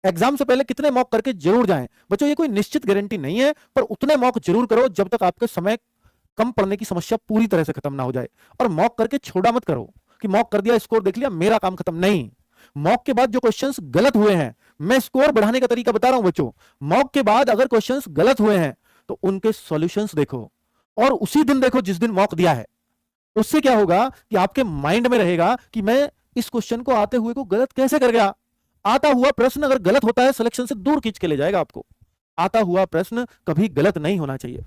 Exam से पहले कितने मॉक करके जरूर जाएं बच्चों। ये कोई निश्चित गारंटी नहीं है, पर उतने मॉक जरूर करो जब तक आपके समय कम पड़ने की समस्या पूरी तरह से खत्म ना हो जाए। और मॉक करके छोड़ा मत करो कि मॉक कर दिया, स्कोर देख लिया, मेरा काम खत्म। नहीं, मॉक के बाद जो क्वेश्चंस गलत हुए हैं, मैं स्कोर बढ़ाने का तरीका बता रहा हूं बच्चों। मॉक के बाद अगर क्वेश्चंस गलत हुए हैं तो उनके सॉल्यूशंस देखो, और उसी दिन देखो जिस दिन मॉक दिया है। उससे क्या होगा कि आपके माइंड में रहेगा कि मैं इस क्वेश्चन को आते हुए को गलत कैसे कर गया। आता हुआ प्रश्न अगर गलत होता है, सिलेक्शन से दूर खींच के ले जाएगा आपको। आता हुआ प्रश्न कभी गलत नहीं होना चाहिए।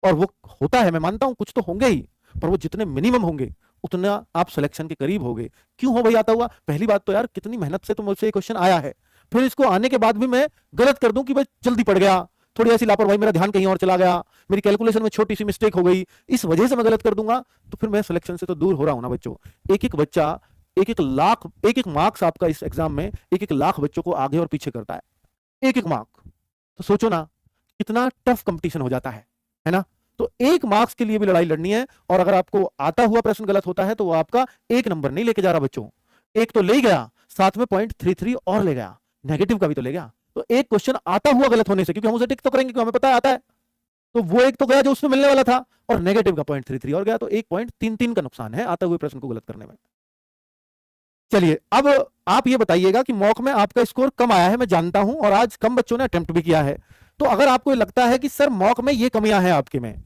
और वो होता है, मैं मानता हूं कुछ तो होंगे ही, पर वो जितने मिनिमम होंगे उतना आप सिलेक्शन के करीब होगे। क्यों हो भाई आता हुआ? पहली बात तो यार कितनी मेहनत से तो मुझसे ये क्वेश्चन आया है, फिर इसको आने के बाद भी मैं गलत कर दूं कि भाई जल्दी पड़ गया, थोड़ी ऐसी लापरवाही, मेरा ध्यान कहीं और चला गया, मेरी कैलकुलेशन में छोटी सी मिस्टेक हो गई, इस वजह से मैं गलत कर दूंगा, तो फिर मैं सिलेक्शन से तो दूर हो रहा हूं ना बच्चों। एक एक बच्चा, एक एक लाख, एक एक मार्क्स आपका इस एग्जाम में एक एक लाख बच्चों को आगे और पीछे करता है, एक एक मार्क। तो सोचो ना कितना टफ कंपटीशन हो जाता है ना। तो एक मार्क्स के लिए भी लड़ाई लड़नी है, और अगर आपको आता हुआ प्रश्न गलत होता है तो वो आपका एक नंबर नहीं लेके जा रहा बच्चों। एक तो ले गया, साथ में 0.33 और ले गया, नेगेटिव का भी तो ले गया। तो एक क्वेश्चन आता हुआ गलत होने से, क्योंकि हम उसे टिक तो करेंगे क्योंकि हमें पता है आता है, तो वो एक तो गया जो उसमें मिलने वाला था, और नेगेटिव का 0.33 और गया, तो 1.33 का नुकसान है आते हुए प्रश्न को गलत करने में। चलिए अब आप ये बताइएगा कि मॉक में आपका स्कोर कम आया है, मैं जानता हूं, और आज कम बच्चों ने अटेम्प्ट भी किया है। तो अगर आपको लगता है कि सर मॉक में ये कमियां हैं आपके में,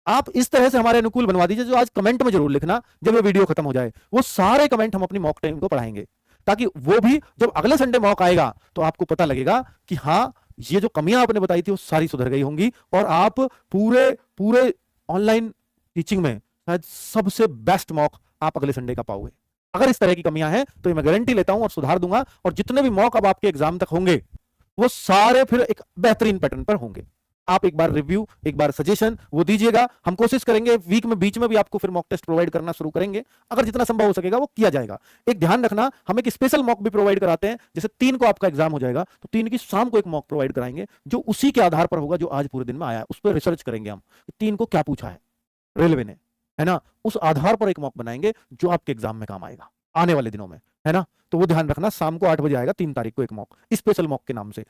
आप इस तरह से हमारे अनुकूल बनवा दीजिए, जो आज कमेंट में जरूर लिखना जब ये वीडियो खत्म हो जाए। वो सारे कमेंट हम अपनी मॉक टाइम को पढ़ाएंगे, ताकि वो भी जब अगले संडे मॉक आएगा तो आपको पता लगेगा कि हाँ, ये जो कमियां आपने बताई थी वो सारी सुधर गई होंगी, और आप पूरे पूरे ऑनलाइन टीचिंग में शायद सबसे बेस्ट मॉक आप अगले संडे का पाओगे। अगर इस तरह की कमियां हैं तो ये मैं गारंटी लेता हूं और सुधार दूंगा, और जितने भी मॉक अब आपके एग्जाम तक होंगे वो सारे फिर एक बेहतरीन पैटर्न पर होंगे। आप एक बार रिव्यू, एक बार सजेशन वो दीजिएगा। हम कोशिश करेंगे वीक में बीच में भी आपको फिर मॉक टेस्ट प्रोवाइड करना शुरू करेंगे, अगर जितना संभव हो सकेगा वो किया जाएगा। एक ध्यान रखना, हम एक स्पेशल मॉक भी प्रोवाइड कराते हैं, जैसे 3 को आपका एग्जाम हो जाएगा तो 3 की शाम को एक मॉक प्रोवाइड कराएंगे, जो उसी के आधार पर होगा जो आज पूरे दिन में आया है, उस पर रिसर्च करेंगे हम 3 को क्या पूछा है रेलवे ने, है ना। उस आधार पर एक मॉक बनाएंगे जो आपके एग्जाम में काम आएगा आने वाले दिनों में, है ना। तो वो ध्यान रखना, शाम को 8 बजे आएगा 3 तारीख को एक मॉक, स्पेशल मॉक के नाम से।